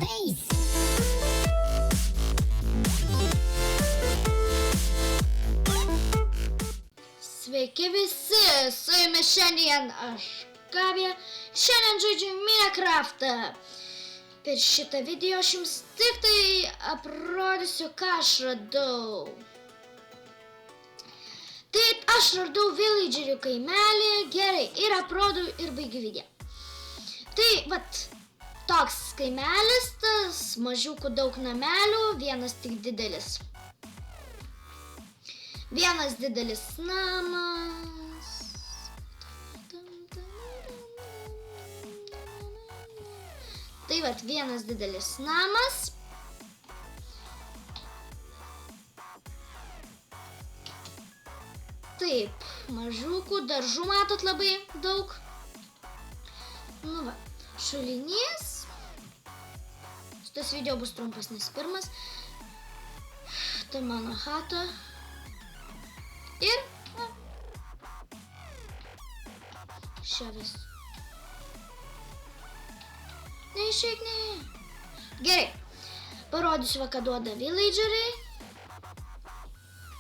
face. Sveiki visi, su jumis šiandien aš, Gabija. Šiandien žaidžiu Minecraftą. Per šitą video aš jums tik tai aprodysiu, ką aš radau. Taip, aš radau villagerių kaimelį, gerai, ir aprodau ir baigiu video. Tai, vat, toks kaimelis, tas mažiukų daug namelių, vienas tik didelis. Vienas didelis namas. Tai vat, vienas didelis namas. Taip, mažukų daržų matot labai daug. Nu va, šulinys. Šitas video bus trumpas, nes pirmas. Tai mano chata. Ir šiavis. Neišeik, ne. Gerai. Parodysiu, ką duoda villageriai.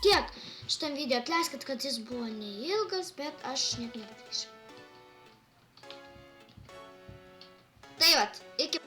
Tiek. Šitam video atleiskit, kad jis buvo neilgas, bet aš nieko nepadarysiu. Tai vat, iki